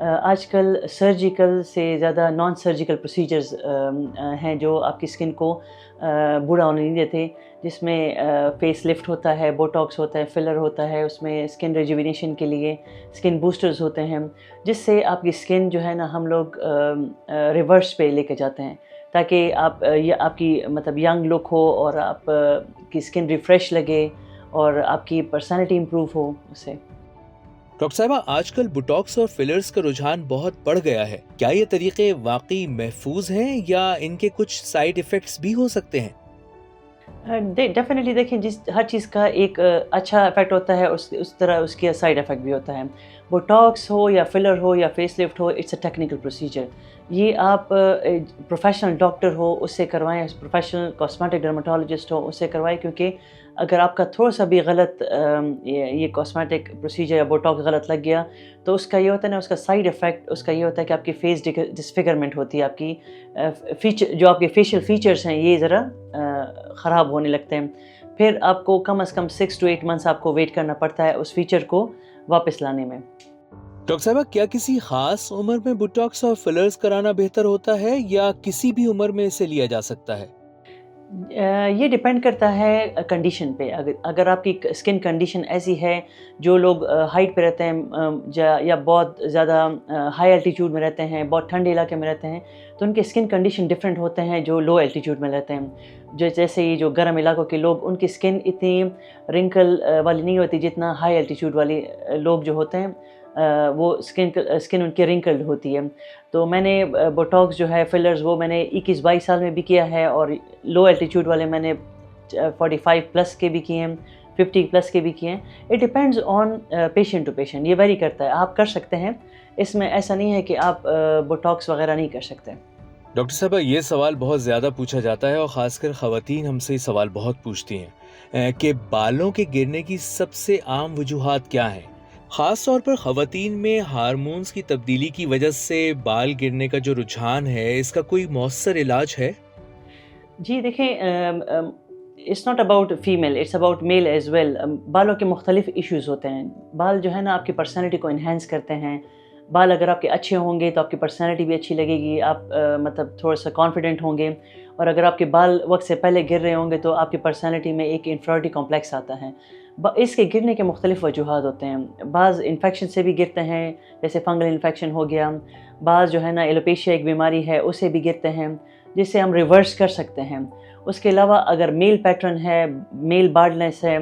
آج کل سرجیکل سے زیادہ نان سرجیکل پروسیجرز ہیں جو آپ کی اسکن کو بوڑھا ہونے نہیں دیتے، جس میں فیس لفٹ ہوتا ہے، بوٹاکس ہوتا ہے، فلر ہوتا ہے، اس میں اسکن ریجوینیشن کے لیے اسکن بوسٹرز ہوتے ہیں، جس سے آپ کی اسکن جو ہے نا ہم لوگ ریورس پہ لے کے جاتے ہیں، تاکہ آپ کی مطلب ینگ لک ہو اور آپ کی اسکن ریفریش لگے اور آپ کی پرسنالٹی امپروو ہو اس سے۔ ڈاکٹر صاحبہ، آج کل بوٹاکس اور فلرز کا رجحان بہت بڑھ گیا ہے، کیا یہ طریقے واقعی محفوظ ہیں یا ان کے کچھ سائیڈ ایفیکٹس بھی ہو سکتے ہیں؟ ڈیفینیٹلی دیکھیں، ہر چیز کا ایک اچھا افیکٹ ہوتا ہے، اس طرح اس کے سائڈ افیکٹ بھی ہوتا ہے۔ بوٹاکس ہو یا فلر ہو یا فیس لفٹ ہو، اٹس اے ٹیکنیکل پروسیجر۔ یہ آپ پروفیشنل ڈاکٹر ہو اس سے کروائیں، پروفیشنل کاسمیٹک ڈرماٹولوجسٹ ہو اس سے کروائیں، کیونکہ اگر آپ کا تھوڑا سا بھی غلط یہ کاسمیٹک پروسیجر یا بوٹاکس غلط لگ گیا تو اس کا یہ ہوتا ہے نا، اس کا سائڈ افیکٹ اس کا یہ ہوتا ہے کہ آپ کی فیس ڈسفگرمنٹ ہوتی ہے، آپ کی جو آپ کے فیشیل فیچرز ہیں یہ ذرا خراب ہونے لگتے ہیں، پھر آپ کو کم از کم 6 to 8 months آپ کو ویٹ کرنا پڑتا ہے اس فیچر کو واپس لانے میں۔ ڈاکٹر صاحبہ، کیا کسی خاص عمر میں بوٹاکس اور فلرز کرانا بہتر ہوتا ہے یا کسی بھی عمر میں اسے لیا جا سکتا ہے؟ یہ ڈیپینڈ کرتا ہے کنڈیشن پہ۔ اگر آپ کی اسکن کنڈیشن ایسی ہے، جو لوگ ہائٹ پہ رہتے ہیں یا بہت زیادہ ہائی الٹیچیوڈ میں رہتے ہیں، بہت ٹھنڈے علاقے میں رہتے ہیں، تو ان کے اسکن کنڈیشن ڈفرینٹ ہوتے ہیں جو لو الٹیچیوڈ میں رہتے ہیں۔ جیسے یہ جو گرم علاقوں کے لوگ، ان کی اسکن اتنی رنکل والی نہیں ہوتی جتنا ہائی الٹیچیوڈ والے لوگ جو ہوتے ہیں وہ اسکن ان کی رنکلڈ ہوتی ہے۔ تو میں نے بوٹاکس جو ہے فلرز وہ میں نے 21-22 سال میں بھی کیا ہے، اور لو الٹیچیوڈ والے میں نے 45 پلس کے بھی کیے ہیں، 50 پلس کے بھی کیے ہیں۔ It depends on patient to patient, یہ ویری کرتا ہے۔ آپ کر سکتے ہیں، اس میں ایسا نہیں ہے کہ آپ بوٹاکس وغیرہ نہیں کر سکتے۔ ڈاکٹر صاحبہ، یہ سوال بہت زیادہ پوچھا جاتا ہے اور خاص کر خواتین ہم سے یہ سوال بہت پوچھتی ہیں کہ بالوں کے گرنے کی سب سے عام وجوہات کیا ہیں؟ خاص طور پر خواتین میں ہارمونز کی تبدیلی کی وجہ سے بال گرنے کا جو رجحان ہے، اس کا کوئی مؤثر علاج ہے؟ جی دیکھیں، it's not about female, it's about male as well. بالوں کے مختلف ایشوز ہوتے ہیں۔ بال جو ہے نا آپ کی پرسنالٹی کو انہینس کرتے ہیں۔ بال اگر آپ کے اچھے ہوں گے تو آپ کی پرسنالٹی بھی اچھی لگے گی، آپ مطلب تھوڑا سا کانفیڈنٹ ہوں گے، اور اگر آپ کے بال وقت سے پہلے گر رہے ہوں گے تو آپ کی پرسنالٹی میں ایک انفیریٹی کمپلیکس آتا ہے۔ اس کے گرنے کے مختلف وجوہات ہوتے ہیں۔ بعض انفیکشن سے بھی گرتے ہیں، جیسے فنگل انفیکشن ہو گیا۔ بعض جو ہے نا ایلوپیشیا ایک بیماری ہے، اس سے بھی گرتے ہیں، جس سے ہم ریورس کر سکتے ہیں۔ اس کے علاوہ اگر میل پیٹرن ہے، میل بالڈنس ہے،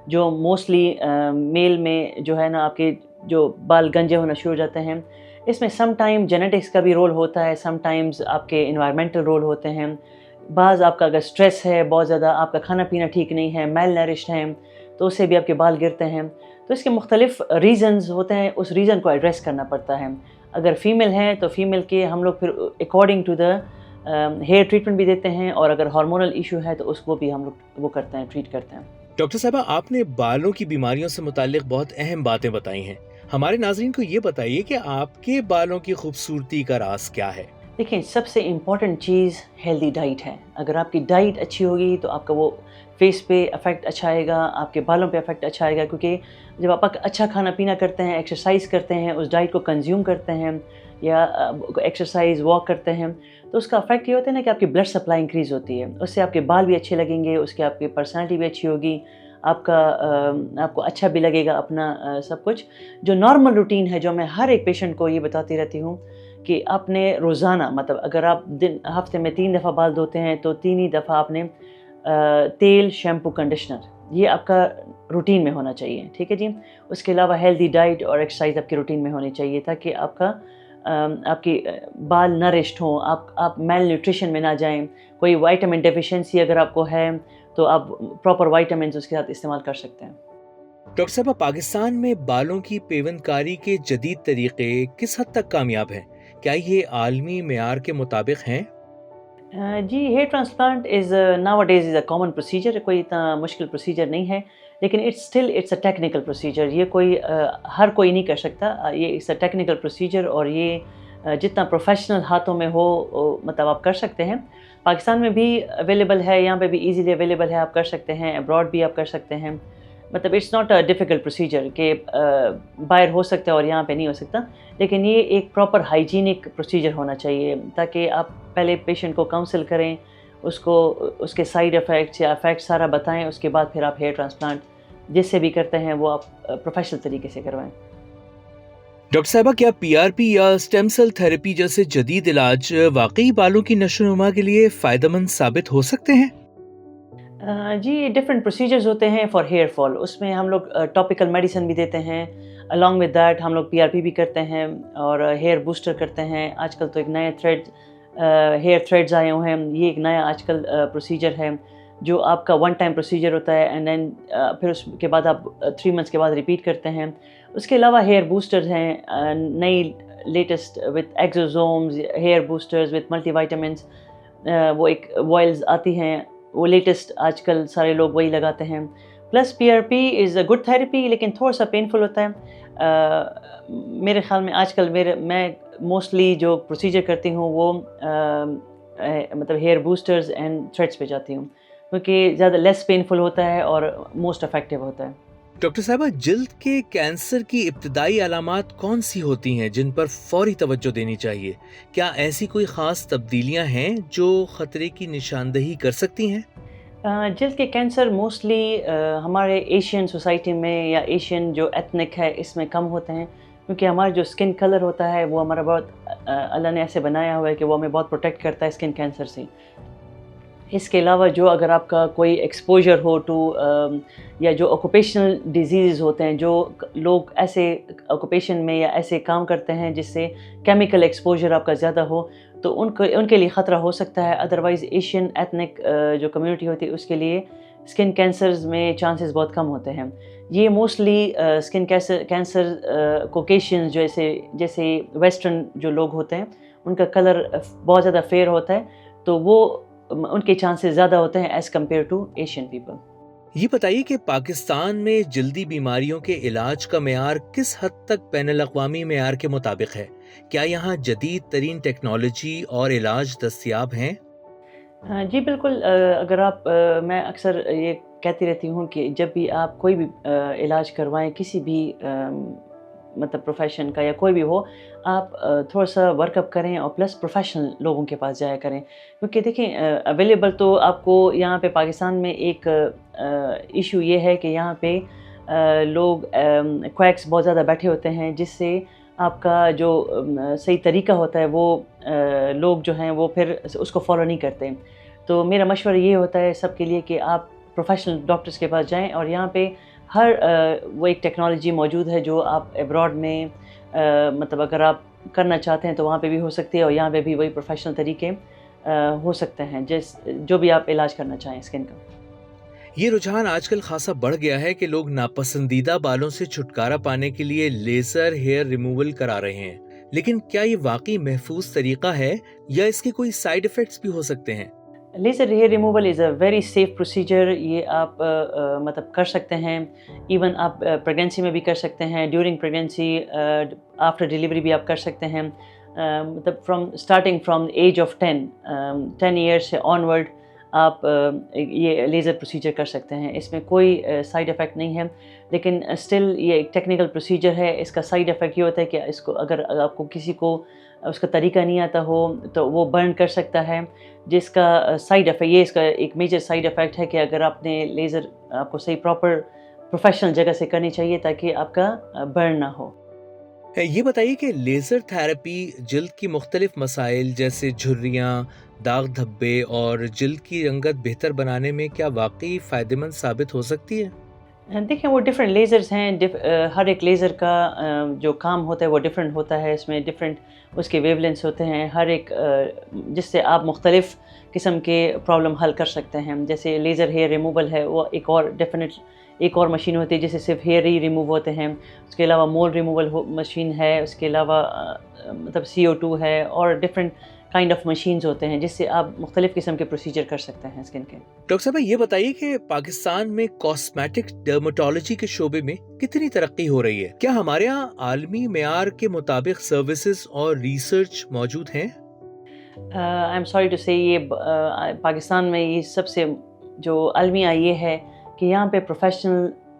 جو موسٹلی میل میں جو ہے نا آپ کے جو بال گنجے ہونا شروع ہو جاتے ہیں، اس میں سم ٹائم جینیٹکس کا بھی رول ہوتا ہے، سم ٹائمز آپ کے انوائرمنٹل رول ہوتے ہیں۔ بعض آپ کا اگر اسٹریس ہے بہت زیادہ، آپ کا کھانا پینا ٹھیک نہیں ہے، میل نرشڈ ہیں، تو اس سے بھی آپ کے بال گرتے ہیں۔ تو اس کے مختلف ریزنز ہوتے ہیں، اس ریزن کو ایڈریس کرنا پڑتا ہے۔ اگر فیمیل ہیں تو فیمیل کے ہم لوگ پھر according to the hair treatment بھی دیتے ہیں، اور اگر ہارمونل ایشو ہے تو اس کو بھی ہم لوگ وہ کرتے ہیں، ٹریٹ کرتے ہیں۔ ڈاکٹر صاحبہ، آپ نے بالوں کی بیماریوں سے متعلق بہت اہم باتیں بتائی ہیں۔ ہمارے ناظرین کو یہ بتائیے کہ آپ کے بالوں کی خوبصورتی کا راز کیا ہے؟ دیکھیں، سب سے امپورٹنٹ چیز ہیلدی ڈائٹ ہے۔ اگر آپ کی ڈائٹ اچھی ہوگی تو آپ کا وہ فیس پہ افیکٹ اچھا آئے گا، آپ کے بالوں پہ افیکٹ اچھا آئے گا، کیونکہ جب آپ اچھا کھانا پینا کرتے ہیں، ایکسرسائز کرتے ہیں، اس ڈائٹ کو کنزیوم کرتے ہیں، یا ایکسرسائز واک کرتے ہیں، تو اس کا افیکٹ یہ ہوتا ہے نا کہ آپ کی بلڈ سپلائی انکریز ہوتی ہے، اس سے آپ کے بال بھی اچھے لگیں گے، اس کے آپ کی پرسنالٹی بھی اچھی ہوگی، آپ کو اچھا بھی لگے گا اپنا سب کچھ۔ جو نارمل روٹین ہے، جو میں ہر ایک پیشنٹ کو یہ بتاتی رہتی ہوں کہ آپ نے روزانہ، مطلب اگر آپ ہفتے میں 3 دفعہ بال دھوتے ہیں تو 3 ہی دفعہ آپ نے تیل، شیمپو، کنڈیشنر، یہ آپ کا روٹین میں ہونا چاہیے، ٹھیک ہے جی۔ اس کے علاوہ ہیلدی ڈائٹ اور ایکسرسائز آپ کی روٹین میں ہونی چاہیے، تاکہ آپ کی بال نرشڈ ہوں، آپ میل نیوٹریشن میں نہ جائیں۔ کوئی وائٹامن ڈیفیشنسی اگر آپ کو ہے تو آپ پراپر وائٹامنز اس کے ساتھ استعمال کر سکتے ہیں۔ ڈاکٹر صاحبہ، پاکستان میں بالوں کی پیوند کاری کے جدید طریقے کس حد تک کامیاب ہیں؟ کیا یہ عالمی معیار کے مطابق ہیں؟ جی، hair transplant is nowadays is a common procedure, کوئی اتنا مشکل پروسیجر نہیں ہے، لیکن اٹس اے ٹیکنیکل پروسیجر۔ یہ ہر کوئی نہیں کر سکتا، یہ اٹس اے ٹیکنیکل پروسیجر، اور یہ جتنا پروفیشنل ہاتھوں میں ہو مطلب آپ کر سکتے ہیں۔ پاکستان میں بھی اویلیبل ہے، یہاں پہ بھی ایزیلی اویلیبل ہے، آپ کر سکتے ہیں، ابراڈ بھی آپ کر سکتے ہیں۔ مطلب it's not a difficult procedure کہ باہر ہو سکتا ہے اور یہاں پہ نہیں ہو سکتا، لیکن یہ ایک پراپر ہائیجینک پروسیجر ہونا چاہیے تاکہ آپ پہلے پیشنٹ کو کاؤنسل کریں، اس کو اس کے سائیڈ افیکٹس یا افیکٹس سارا بتائیں، اس کے بعد پھر آپ ہیئر ٹرانسپلانٹ جس سے بھی کرتے ہیں وہ آپ پروفیشنل طریقے سے کروائیں۔ ڈاکٹر صاحبہ، کیا پی آر پی یا اسٹیم سیل تھراپی جیسے جدید علاج واقعی بالوں کی نشو و نما کے لیے فائدہ مند ثابت ہو سکتے ہیں؟ جی ڈفرینٹ پروسیجرز ہوتے ہیں فار ہیئر فال، اس میں ہم لوگ ٹاپیکل میڈیسن بھی دیتے ہیں، along with دیٹ ہم لوگ پی آر پی بھی کرتے ہیں اور ہیئر بوسٹر کرتے ہیں۔ آج کل تو ایک نئے ہیئر تھریڈز آئے ہوئے ہیں، یہ ایک نیا آج کل پروسیجر ہے جو آپ کا ون ٹائم پروسیجر ہوتا ہے، اینڈ دین پھر اس کے بعد آپ 3 منتھس کے بعد ریپیٹ کرتے ہیں۔ اس کے علاوہ ہیئر بوسٹرز ہیں، نئی latest with exosomes hair boosters with multi vitamins, وہ ایک وائلز آتی ہیں، وہ لیٹسٹ آج کل سارے لوگ وہی لگاتے ہیں۔ Plus P R P is a good therapy, لیکن تھوڑا سا پینفل ہوتا ہے۔ میرے خیال میں آج کل میں موسٹلی جو پروسیجر کرتی ہوں وہ مطلب ہیئر بوسٹرز اینڈ تھریڈس پہ جاتی ہوں، کیونکہ زیادہ لیس پینفل ہوتا ہے اور موسٹ افیکٹو ہوتا ہے۔ ڈاکٹر صاحبہ، جلد کے کینسر کی ابتدائی علامات کون سی ہوتی ہیں جن پر فوری توجہ دینی چاہیے؟ کیا ایسی کوئی خاص تبدیلیاں ہیں جو خطرے کی نشاندہی کر سکتی ہیں؟ جلد کے کینسر موسٹلی ہمارے ایشین سوسائٹی میں یا ایشین جو ایتھنک ہے اس میں کم ہوتے ہیں، کیونکہ ہمارا جو اسکن کلر ہوتا ہے وہ ہمارا بہت اللہ نے ایسے بنایا ہوا ہے کہ وہ ہمیں بہت پروٹیکٹ کرتا ہے اسکن کینسر سے۔ اس کے علاوہ جو اگر آپ کا کوئی ایکسپوجر ہو ٹو یا جو آکوپیشنل ڈیزیز ہوتے ہیں، جو لوگ ایسے آکوپیشن میں یا ایسے کام کرتے ہیں جس سے کیمیکل ایکسپوجر آپ کا زیادہ ہو، تو ان کے لیے خطرہ ہو سکتا ہے۔ ادروائز ایشین ایتھنک جو کمیونٹی ہوتی ہے اس کے لیے اسکن کینسرز میں چانسز بہت کم ہوتے ہیں۔ یہ موسٹلی اسکن کینسر کوکیشنز جیسے ویسٹرن جو لوگ ہوتے ہیں ان کا کلر بہت زیادہ فیئر ہوتا ہے، تو وہ ان کے چانسز زیادہ ہوتے ہیں as compare to Asian people. یہ بتائیے کہ پاکستان میں جلدی بیماریوں کے علاج کا معیار کس حد تک بین الاقوامی معیار کے مطابق ہے؟ کیا یہاں جدید ترین ٹیکنالوجی اور علاج دستیاب ہیں؟ جی بالکل، اگر آپ میں اکثر یہ کہتی رہتی ہوں کہ جب بھی آپ کوئی بھی علاج کروائیں کسی بھی مطلب پروفیشن کا یا کوئی بھی ہو، آپ تھوڑا سا ورک اپ کریں اور پلس پروفیشنل لوگوں کے پاس جایا کریں، کیونکہ دیکھیں اویلیبل تو آپ کو یہاں پہ پاکستان میں ایک ایشو یہ ہے کہ یہاں پہ لوگ کویکس بہت زیادہ بیٹھے ہوتے ہیں، جس سے آپ کا جو صحیح طریقہ ہوتا ہے وہ لوگ جو ہیں وہ پھر اس کو فالو نہیں کرتے۔ تو میرا مشورہ یہ ہوتا ہے سب کے لیے کہ آپ پروفیشنل ڈاکٹرز کے پاس جائیں، اور یہاں پہ ہر وہ ایک ٹیکنالوجی موجود ہے جو آپ ایبراڈ میں مطلب اگر آپ کرنا چاہتے ہیں تو وہاں پہ بھی ہو سکتی ہے، اور یہاں پہ بھی وہی پروفیشنل طریقے ہو سکتے ہیں جو بھی آپ علاج کرنا چاہیں اسکن کا۔ یہ رجحان آج کل خاصا بڑھ گیا ہے کہ لوگ ناپسندیدہ بالوں سے چھٹکارا پانے کے لیے لیزر ہیئر ریموول کرا رہے ہیں، لیکن کیا یہ واقعی محفوظ طریقہ ہے یا اس کے کوئی سائیڈ ایفیکٹس بھی ہو سکتے ہیں؟ Laser hair removal is a very safe procedure, یہ آپ مطلب کر سکتے ہیں، ایون آپ پریگنینسی میں بھی کر سکتے ہیں، ڈیورنگ پریگنینسی، آفٹر ڈیلیوری بھی آپ کر سکتے ہیں، مطلب starting from age of 10 years سے آنورڈ آپ یہ لیزر پروسیجر کر سکتے ہیں۔ اس میں کوئی سائیڈ افیکٹ نہیں ہے، لیکن اسٹل یہ ایک ٹیکنیکل پروسیجر ہے۔ اس کا سائیڈ افیکٹ یہ ہوتا ہے کہ اس کو اگر آپ کو کسی کو اس کا طریقہ نہیں آتا ہو تو وہ برن کر سکتا ہے، جس کا سائیڈ افیکٹ یہ اس کا ایک میجر سائیڈ افیکٹ ہے کہ اگر آپ نے لیزر آپ کو صحیح پراپر پروفیشنل جگہ سے کرنی چاہیے تاکہ آپ کا برن نہ ہو۔ یہ بتائیے کہ لیزر تھراپی جلد کی مختلف مسائل جیسے جھریاں، داغ دھبے اور جلد کی رنگت بہتر بنانے میں کیا واقعی فائدہ مند ثابت ہو سکتی ہے؟ دیکھیں وہ ڈفرینٹ لیزرز ہیں، ہر ایک لیزر کا جو کام ہوتا ہے وہ ڈفرینٹ ہوتا ہے، اس میں ڈفرینٹ اس کے ویو لینس ہوتے ہیں، ہر ایک جس سے آپ مختلف قسم کے پرابلم حل کر سکتے ہیں۔ جیسے لیزر ہیئر ریموول ہے، وہ ایک اور مشین ہوتی ہے جس سے صرف ہیئر ہی ریموو ہوتے ہیں۔ اس کے علاوہ مول ریموول مشین ہے، اس کے علاوہ مطلب CO2 ہے، اور ڈفرینٹ کائنڈ آف مشینز ہوتے ہیں جس سے آپ مختلف قسم کے پروسیجر کر سکتے ہیں اسکن کے۔ ڈاکٹر صاحب یہ بتائیے کہ پاکستان میں کاسمیٹک ڈرمٹولوجی کے شعبے میں کتنی ترقی ہو رہی ہے؟ کیا ہمارے ہاں عالمی معیار کے مطابق سروسز اور ریسرچ موجود ہیں؟ آئی ایم سوری ٹو سے یہ پاکستان میں یہ سب سے جو المیہ یہ ہے کہ یہاں پہ پروفیشنل